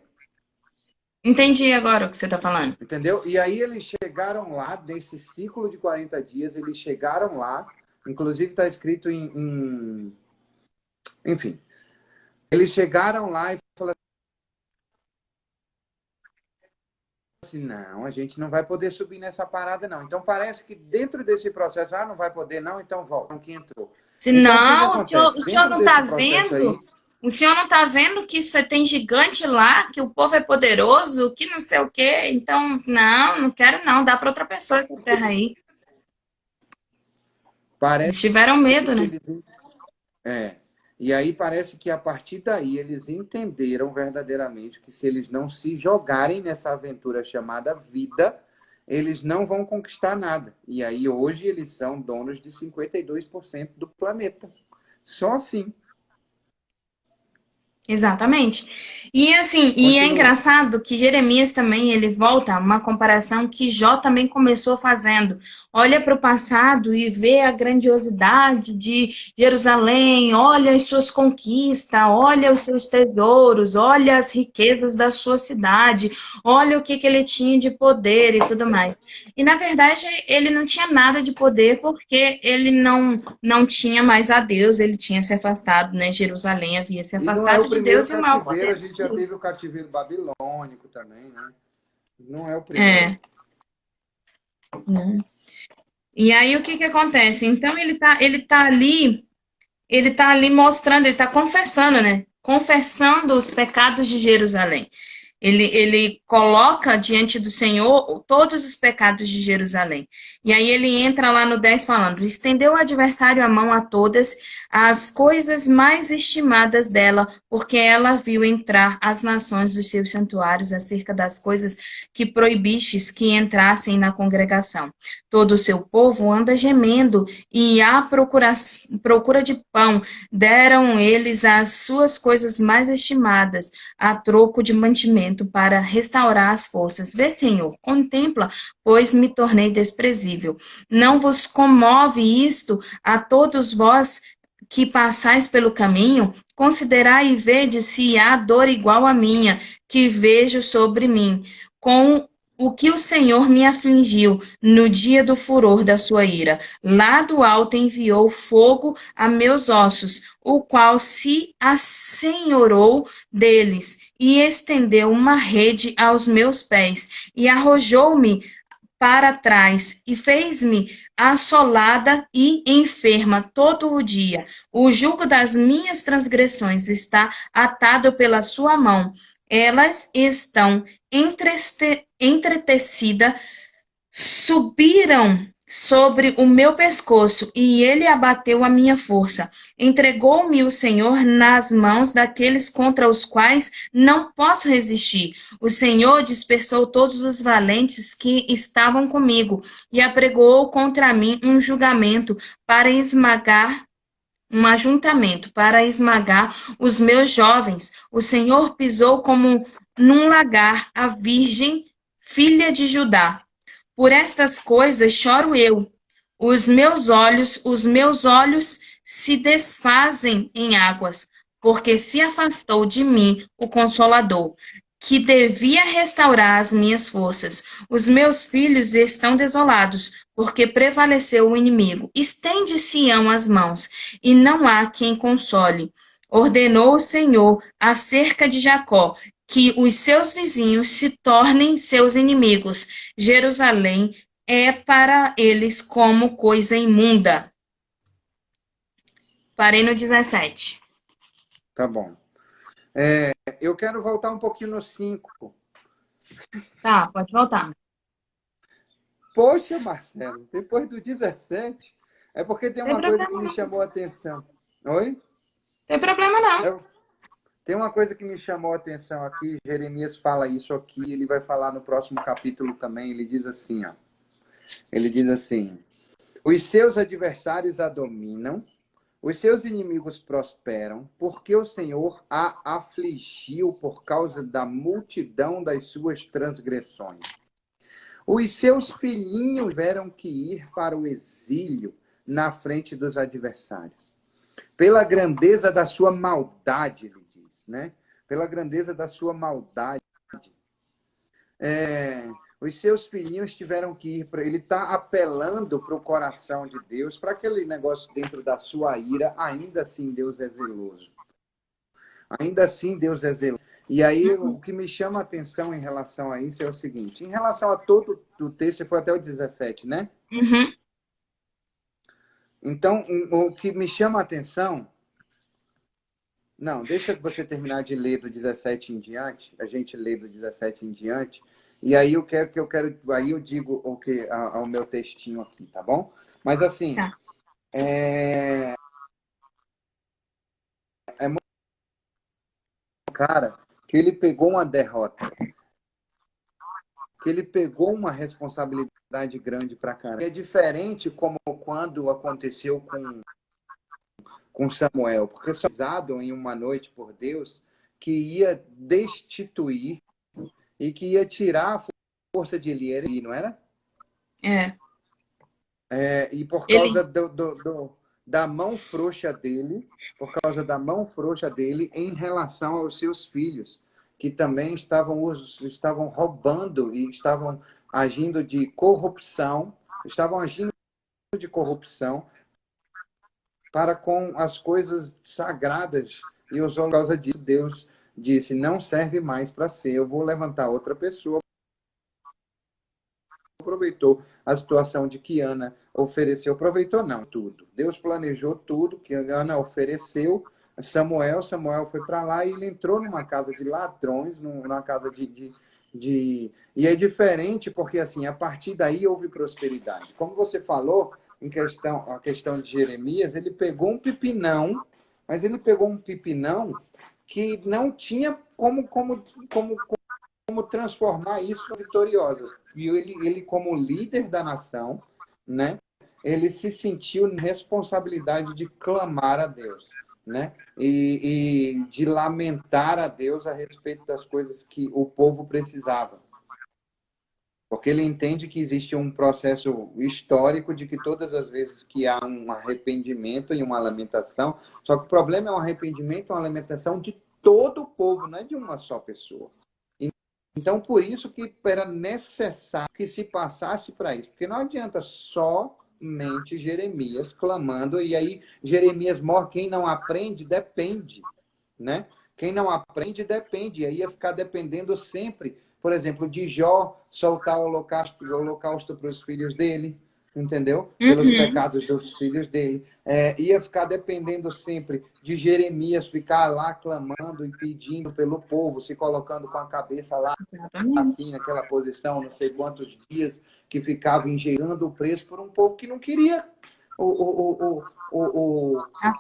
Entendi agora o que você está falando. Entendeu? E aí eles chegaram lá, nesse ciclo de 40 dias, eles chegaram lá, inclusive está escrito Enfim, eles chegaram lá e falaram assim, não, a gente não vai poder subir nessa parada, não. Então parece que dentro desse processo, não vai poder, não, então volta. Que entrou. Se Então o que não, o acontece? senhor Dentro não desse está processo aí, vendo? O senhor não está vendo que você tem gigante lá, que o povo é poderoso, que não sei o quê? Então, não, não quero não, dá para outra pessoa essa terra aí. Parece Eles tiveram medo, que né? eles... É. E aí parece que a partir daí eles entenderam verdadeiramente que se eles não se jogarem nessa aventura chamada vida, eles não vão conquistar nada. E aí hoje eles são donos de 52% do planeta. Só assim. Exatamente. E assim, e é Continua. engraçado que Jeremias também ele volta a uma comparação que Jó também começou fazendo. Olha para o passado e vê a grandiosidade de Jerusalém, olha as suas conquistas, olha os seus tesouros, olha as riquezas da sua cidade, olha o que que ele tinha de poder e tudo mais. E na verdade ele não tinha nada de poder porque ele não tinha mais a Deus, ele tinha se afastado, né? Jerusalém havia se E não é o afastado de primeiro Deus e o maior cativeiro, poder a gente já Deus. teve o cativeiro babilônico também, né? Não é o primeiro. É, né? E aí o que que acontece? Então ele tá ali mostrando, ele tá confessando, né? Confessando os pecados de Jerusalém. Ele coloca diante do Senhor todos os pecados de Jerusalém. E aí ele entra lá no 10 falando: estendeu o adversário a mão a todas as coisas mais estimadas dela, porque ela viu entrar as nações dos seus santuários acerca das coisas que proibistes que entrassem na congregação. Todo o seu povo anda gemendo, e à procura de pão deram eles as suas coisas mais estimadas a troco de mantimento para restaurar as forças. Vê, Senhor, contempla, pois me tornei desprezível. Não vos comove isto a todos vós que passais pelo caminho? Considerai e vede se há dor igual à minha, que vejo sobre mim, com o que o Senhor me afligiu no dia do furor da sua ira. Lá do alto enviou fogo a meus ossos, o qual se assenhorou deles, e estendeu uma rede aos meus pés, e arrojou-me para trás, e fez-me assolada e enferma todo o dia. O jugo das minhas transgressões está atado pela sua mão. Elas estão entretecidas, subiram sobre o meu pescoço, e ele abateu a minha força. Entregou-me o Senhor nas mãos daqueles contra os quais não posso resistir. O Senhor dispersou todos os valentes que estavam comigo, e apregoou contra mim um julgamento para esmagar um ajuntamento para esmagar os meus jovens. O Senhor pisou como num lagar a virgem, filha de Judá. Por estas coisas choro eu. Os meus olhos se desfazem em águas, porque se afastou de mim o Consolador, que devia restaurar as minhas forças. Os meus filhos estão desolados, porque prevaleceu o inimigo. Estende Sião as mãos, e não há quem console. Ordenou o Senhor acerca de Jacó, que os seus vizinhos se tornem seus inimigos. Jerusalém é para eles como coisa imunda. Parei no 17. Tá bom. Eu quero voltar um pouquinho no 5. Tá, pode voltar. Poxa, Marcelo, depois do 17, é porque tem Não tem uma coisa que problema me não. Não chamou a atenção. Oi? tem problema não. Eu- Tem uma coisa que me chamou a atenção aqui, Jeremias fala isso aqui, ele vai falar no próximo capítulo também, ele diz assim, ó. Ele diz assim: os seus adversários a dominam, os seus inimigos prosperam, porque o Senhor a afligiu por causa da multidão das suas transgressões. Os seus filhinhos tiveram que ir para o exílio na frente dos adversários. Pela grandeza da sua maldade, ele diz, né? Pela grandeza da sua maldade. Os seus filhinhos tiveram que ir para. Ele está apelando para o coração de Deus, para aquele negócio dentro da sua ira. Ainda assim, Deus é zeloso. Ainda assim, Deus é zeloso. E aí, o que me chama a atenção em relação a isso é o seguinte: em relação a todo o texto, foi até o 17, né? Uhum. Então, o que me chama a atenção Não, deixa você terminar de ler do 17 em diante, a gente lê do 17 em diante, e aí aí eu digo o que ao meu textinho aqui, tá bom? Mas assim, Tá. é, é muito cara que ele pegou uma derrota, que ele pegou uma responsabilidade grande pra caramba. É diferente como quando aconteceu com Samuel, porque foi usado em uma noite por Deus que ia destituir e que ia tirar a força de Eli, não era? É. E por causa Ele. da mão frouxa dele, por causa da mão frouxa dele em relação aos seus filhos, que também estavam roubando e estavam agindo de corrupção, estavam agindo de corrupção para com as coisas sagradas. E por causa disso, Deus disse: não serve mais para ser, eu vou levantar outra pessoa. Aproveitou a situação de que Ana ofereceu, aproveitou não, tudo. Deus planejou tudo, que Ana ofereceu, Samuel foi para lá e ele entrou numa casa de ladrões, numa casa de... E é diferente porque, assim, a partir daí houve prosperidade. Como você falou, a questão de Jeremias, ele pegou um pepinão, mas ele pegou um pepinão que não tinha como transformar isso em vitoriosa. E ele, como líder da nação, né, ele se sentiu responsabilidade de clamar a Deus, né, e de lamentar a Deus a respeito das coisas que o povo precisava. Porque ele entende que existe um processo histórico de que todas as vezes que há um arrependimento e uma lamentação, só que o problema é um arrependimento e uma lamentação de todo o povo, não é de uma só pessoa. Então, por isso que era necessário que se passasse para isso. Porque não adianta somente Jeremias clamando, e aí Jeremias morre. Quem não aprende, depende. Né? Quem não aprende, depende. E aí ia ficar dependendo sempre, por exemplo, de Jó soltar o holocausto para os filhos dele, entendeu? Pelos Uhum. pecados dos filhos dele. Ia ficar dependendo sempre de Jeremias ficar lá clamando e pedindo pelo povo, se colocando com a cabeça lá Exatamente. assim, naquela posição, não sei quantos dias, que ficava engerando o preço por um povo que não queria A que eu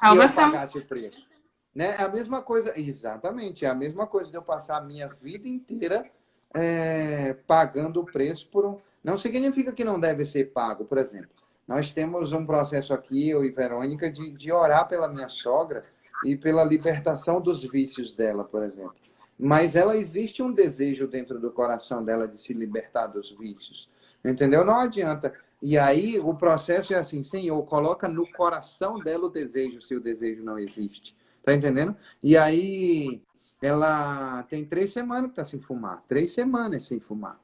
salvação. pagasse o preço. Né? É a mesma coisa, exatamente, é a mesma coisa de eu passar a minha vida inteira pagando o preço por um. Não significa que não deve ser pago, por exemplo. Nós temos um processo aqui, eu e Verônica, de orar pela minha sogra e pela libertação dos vícios dela, por exemplo. Mas ela existe um desejo dentro do coração dela de se libertar dos vícios. Entendeu? Não adianta. E aí o processo é assim, Senhor, coloca no coração dela o desejo, se o desejo não existe. Tá entendendo? E aí ela tem 3 semanas que tá sem fumar. 3 semanas sem fumar.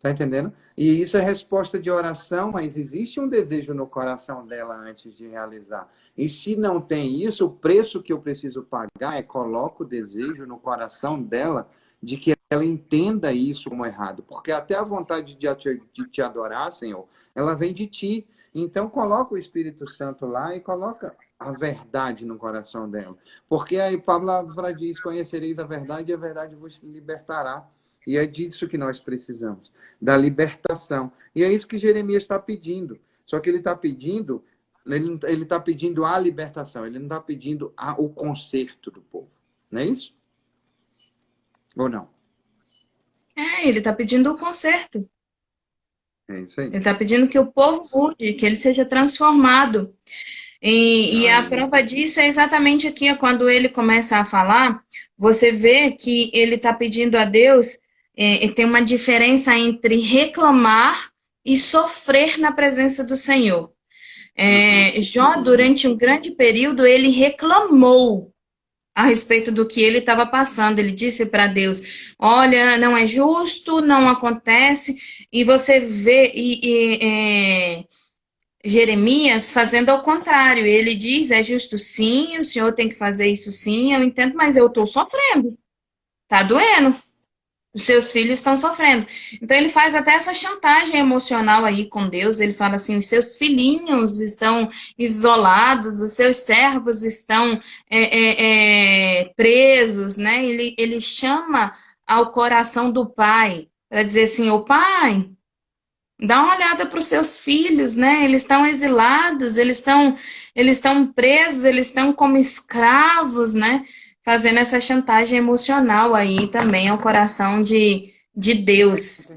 Tá entendendo? E isso é resposta de oração, mas existe um desejo no coração dela antes de realizar. E se não tem isso, o preço que eu preciso pagar é coloco o desejo no coração dela de que ela entenda isso como errado. Porque até a vontade de te adorar, Senhor, ela vem de ti. Então coloca o Espírito Santo lá e coloca a verdade no coração dela. Porque aí Pablo diz, conhecereis a verdade e a verdade vos libertará. E é disso que nós precisamos, da libertação. E é isso que Jeremias está pedindo. Só que ele está pedindo, ele está pedindo a libertação, ele não está pedindo o conserto do povo. Não é isso? Ou não? Ele está pedindo o conserto. É isso aí. Ele está pedindo que o povo mude, que ele seja transformado. E a Aí, prova disso é exatamente aqui, ó, quando ele começa a falar, você vê que ele está pedindo a Deus, e tem uma diferença entre reclamar e sofrer na presença do Senhor. Jó, durante um grande período, ele reclamou a respeito do que ele estava passando. Ele disse para Deus: olha, não é justo, não acontece. E você vê Jeremias fazendo ao contrário. Ele diz: é justo sim, o senhor tem que fazer isso sim, eu entendo, mas eu estou sofrendo, tá doendo. os seus filhos estão sofrendo. Então ele faz até essa chantagem emocional aí com Deus. Ele fala assim: os seus filhinhos estão isolados, os seus servos estão presos, né? Ele chama ao coração do pai para dizer assim: ô pai, dá uma olhada para os seus filhos, né? Eles estão exilados, eles estão presos, eles estão como escravos, né? Fazendo essa chantagem emocional aí também ao coração de Deus.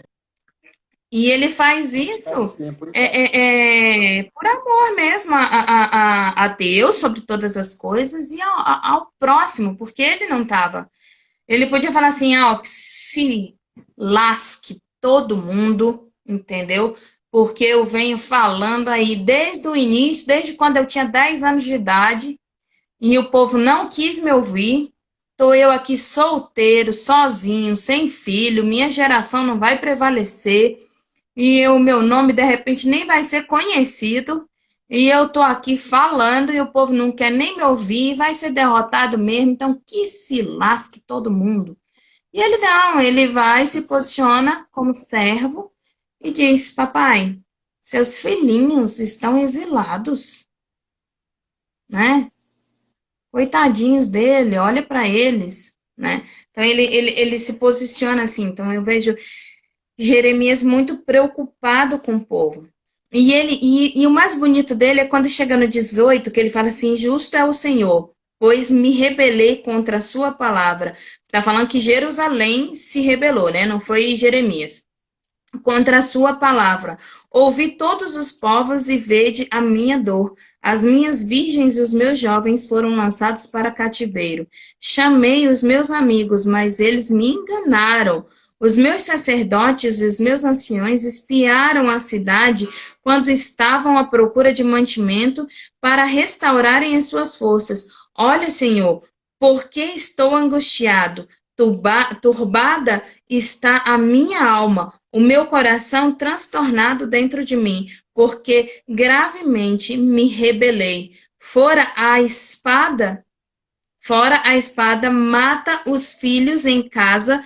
E ele faz Faz isso tempo. por amor mesmo a Deus sobre todas as coisas e ao próximo, porque ele não estava. Ele podia falar assim, ó, que se lasque todo mundo, entendeu? Porque eu venho falando aí desde o início, desde quando eu tinha 10 anos de idade, e o povo não quis me ouvir. Tô eu aqui solteiro, sozinho, sem filho, minha geração não vai prevalecer, e o meu nome de repente nem vai ser conhecido. E eu tô aqui falando e o povo não quer nem me ouvir, vai ser derrotado mesmo, então que se lasque todo mundo. E ele não, ele vai, se posiciona como servo e diz: papai, seus filhinhos estão exilados, né? Coitadinhos dele, olha para eles, né? Então ele se posiciona assim. Então eu vejo Jeremias muito preocupado com o povo. E o mais bonito dele é quando chega no 18, que ele fala assim: justo é o Senhor, pois me rebelei contra a sua palavra. Tá falando que Jerusalém se rebelou, né? Não foi Jeremias. Contra a sua palavra. Ouvi todos os povos e vede a minha dor. As minhas virgens e os meus jovens foram lançados para cativeiro. Chamei os meus amigos, mas eles me enganaram. Os meus sacerdotes e os meus anciões espiaram a cidade quando estavam à procura de mantimento para restaurarem as suas forças. Olha, Senhor, por que estou angustiado? Turbada está a minha alma, o meu coração transtornado dentro de mim, porque gravemente me rebelei. Fora a espada mata os filhos em casa,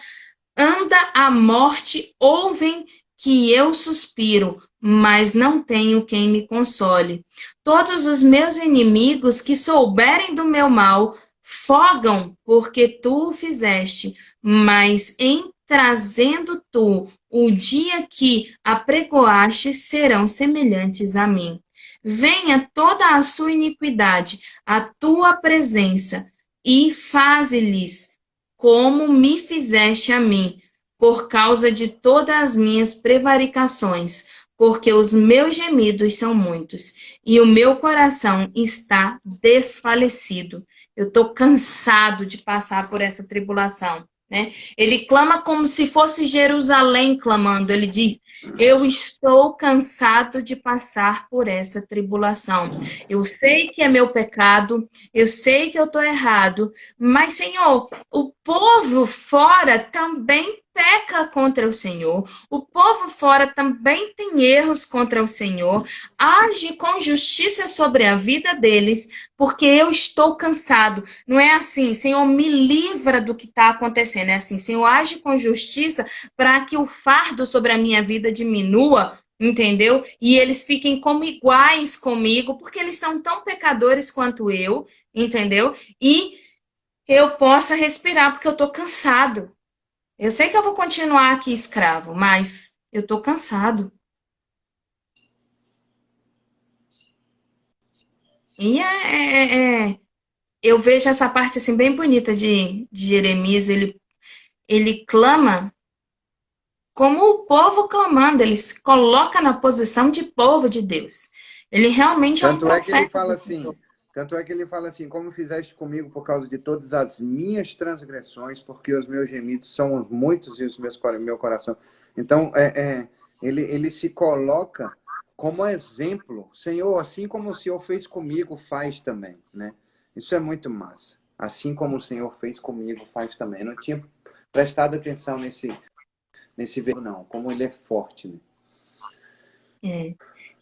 anda a morte, ouvem que eu suspiro, mas não tenho quem me console. Todos os meus inimigos que souberem do meu mal fogam, porque tu o fizeste, mas em trazendo tu o dia que apregoaste serão semelhantes a mim. Venha toda a sua iniquidade à tua presença e faze-lhes como me fizeste a mim, por causa de todas as minhas prevaricações, porque os meus gemidos são muitos e o meu coração está desfalecido. Eu estou cansado de passar por essa tribulação, né? Ele clama como se fosse Jerusalém clamando. Ele diz: eu estou cansado de passar por essa tribulação. Eu sei que é meu pecado, eu sei que eu estou errado, mas, Senhor, o povo fora também peca contra o Senhor. O povo fora também tem erros contra o Senhor. Age com justiça sobre a vida deles, porque eu estou cansado. Não é assim, Senhor, me livra do que está acontecendo. É assim, Senhor, age com justiça para que o fardo sobre a minha vida diminua. Entendeu? E eles fiquem como iguais comigo, porque eles são tão pecadores quanto eu, entendeu? E eu possa respirar, porque eu estou cansado. Eu sei que eu vou continuar aqui escravo, mas eu estou cansado. E eu vejo essa parte assim bem bonita de Jeremias. Ele clama como o povo clamando, ele se coloca na posição de povo de Deus. Ele realmente é um Tanto é que ele profeta fala do assim, Senhor. como fizeste comigo por causa de todas as minhas transgressões, porque os meus gemidos são muitos e meu coração. Então, ele se coloca como exemplo. Senhor, assim como o Senhor fez comigo, faz também, né? Isso é muito massa. Assim como o Senhor fez comigo, faz também. Eu não tinha prestado atenção nesse verbo, não. Como ele é forte, né? É. É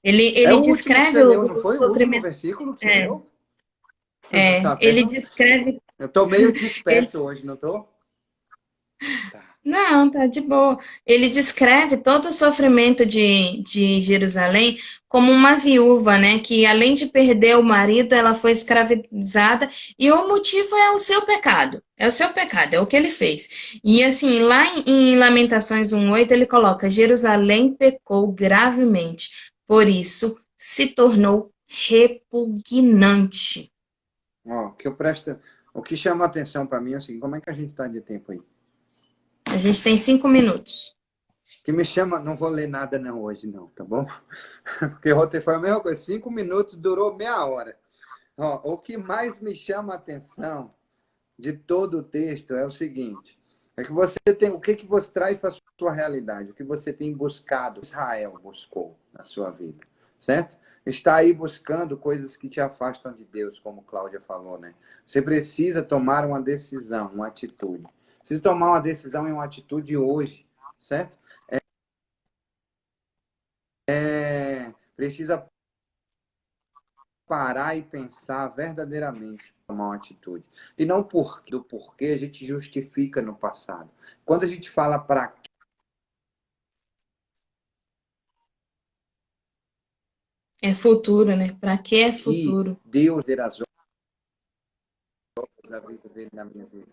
Ele o último que descreve você leu, não o foi? O último sofrimento. versículo que você É, leu? Tá ele vendo? descreve. Eu tô meio Ele, disperso hoje, não tô? Tá. Não, tá de boa. Ele descreve todo o sofrimento de Jerusalém como uma viúva, né? Que além de perder o marido, ela foi escravizada, e o motivo é o seu pecado. É o seu pecado, é o que ele fez. E assim, lá em Lamentações 1:8, ele coloca: Jerusalém pecou gravemente, por isso se tornou repugnante. Ó, o que chama a atenção para mim é assim, como é que a gente está de tempo aí? A gente tem 5 minutos. O que me chama, não vou ler nada não hoje não, tá bom? Porque ontem foi a mesma coisa, 5 minutos durou meia hora. Ó, o que mais me chama a atenção de todo o texto é o seguinte, é que você tem, o que você traz para a sua realidade, o que você tem buscado, Israel buscou na sua vida, certo? Está aí buscando coisas que te afastam de Deus, como Cláudia falou, né? Você precisa tomar uma decisão, uma atitude. Precisa tomar uma decisão e uma atitude hoje, certo? Precisa parar e pensar verdadeiramente, tomar uma atitude. E não do porquê a gente justifica no passado. Quando a gente fala para É futuro, né? Para que é que futuro? Deus ter as obras da vida dele na minha vida.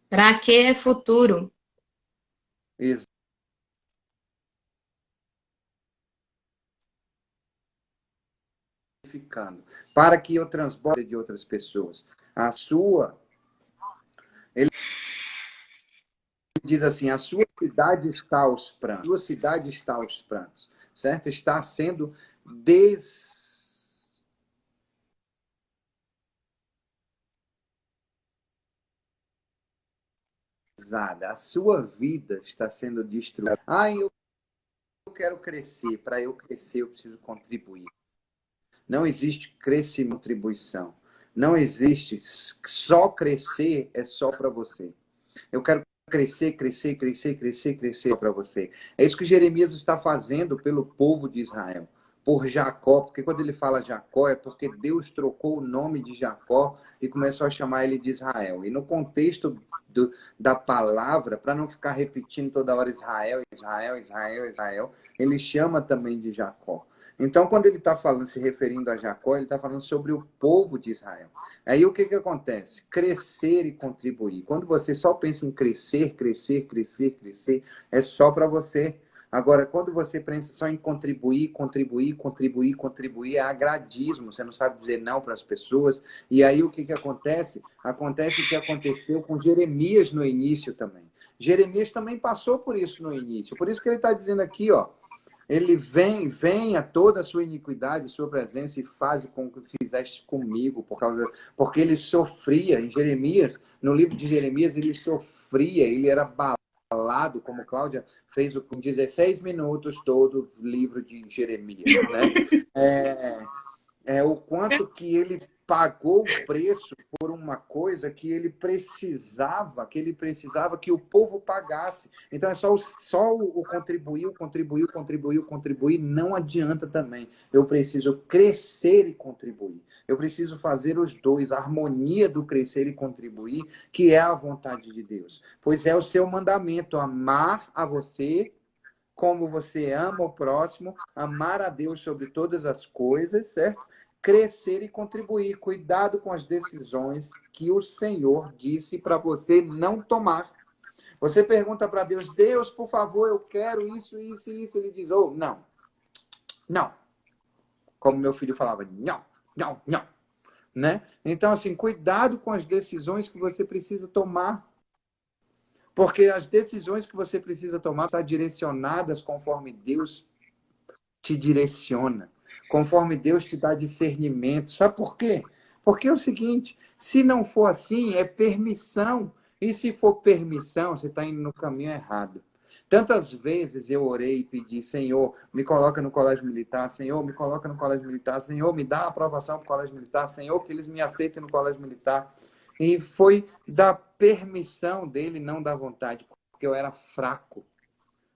Para que é futuro? Ficando, para que eu transborde de outras pessoas. A sua, ele diz assim, a sua cidade está aos prantos, a sua cidade está aos prantos, certo? Está sendo desada, a sua vida está sendo destruída. Ah, eu quero crescer, para eu crescer eu preciso contribuir. Não existe crescimento e contribuição. Não existe só crescer é só para você. Eu quero crescer, crescer, crescer, crescer, crescer para você. É isso que Jeremias está fazendo pelo povo de Israel, por Jacó, porque quando ele fala Jacó é porque Deus trocou o nome de Jacó e começou a chamar ele de Israel. E no contexto da palavra, para não ficar repetindo toda hora Israel, Israel, Israel, Israel, ele chama também de Jacó. Então, quando ele está falando, se referindo a Jacó, ele está falando sobre o povo de Israel. Aí o que, que acontece? Crescer e contribuir. Quando você só pensa em crescer, crescer, crescer, crescer, é só para você. Agora, quando você pensa só em contribuir, contribuir, contribuir, contribuir, é agradismo. Você não sabe dizer não para as pessoas. E aí o que, que acontece? Acontece o que aconteceu com Jeremias no início também. Jeremias também passou por isso no início. Por isso que ele está dizendo aqui, ó. Ele vem a toda a sua iniquidade, sua presença, e faz com que fizeste comigo, porque ele sofria. Em Jeremias, no livro de Jeremias, ele sofria, ele era abalado, como Cláudia fez em 16 minutos todo o livro de Jeremias, né? O quanto que ele pagou o preço por uma coisa que ele precisava que o povo pagasse. Então é só o contribuir, o contribuir, o contribuir, o contribuir, não adianta também. Eu preciso crescer e contribuir. Eu preciso fazer os dois, a harmonia do crescer e contribuir, que é a vontade de Deus. Pois é o seu mandamento, amar a você como você ama o próximo, amar a Deus sobre todas as coisas, certo? Crescer e contribuir. Cuidado com as decisões que o Senhor disse para você não tomar. Você pergunta para Deus, Deus, por favor, eu quero isso, isso e isso. Ele diz, oh, não, não. Como meu filho falava, não, não, não. Né? Então, assim, cuidado com as decisões que você precisa tomar. Porque as decisões que você precisa tomar estão direcionadas conforme Deus te direciona, conforme Deus te dá discernimento. Sabe por quê? Porque é o seguinte, se não for assim, é permissão. E se for permissão, você está indo no caminho errado. Tantas vezes eu orei e pedi, Senhor, me coloca no colégio militar, Senhor, me coloca no colégio militar, Senhor, me dá a aprovação para o colégio militar, Senhor, que eles me aceitem no colégio militar. E foi da permissão dele, não da vontade, porque eu era fraco.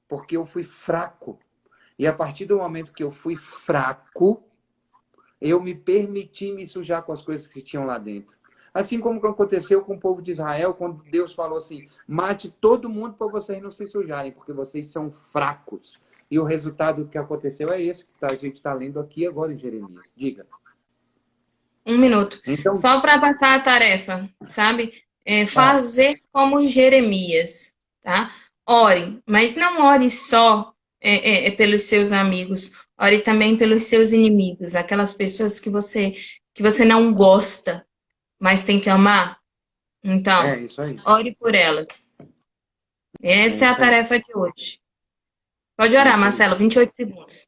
Porque eu fui fraco. E a partir do momento que eu fui fraco, eu me permiti me sujar com as coisas que tinham lá dentro. Assim como que aconteceu com o povo de Israel, quando Deus falou assim, mate todo mundo para vocês não se sujarem, porque vocês são fracos. E o resultado que aconteceu é esse que a gente está lendo aqui agora em Jeremias. Diga. 1 minuto. Então, Só para passar a tarefa, sabe? ah, Fazer como Jeremias, tá? Ore, mas não ore só pelos seus amigos, ore também pelos seus inimigos, aquelas pessoas que você não gosta, mas tem que amar. é Então, isso aí. ore por elas. É Essa é a isso aí. tarefa de hoje. Pode É orar, isso aí. Marcelo, 28 segundos.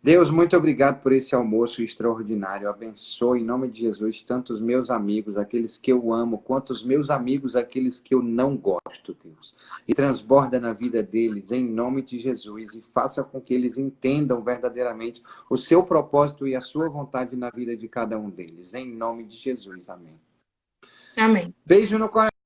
Deus, muito obrigado por esse almoço extraordinário. Abençoe, em nome de Jesus, tanto os meus amigos, aqueles que eu amo, quanto os meus amigos, aqueles que eu não gosto, Deus. E transborda na vida deles, em nome de Jesus, e faça com que eles entendam verdadeiramente o seu propósito e a sua vontade na vida de cada um deles. Em nome de Jesus. Amém. Amém. Beijo no coração.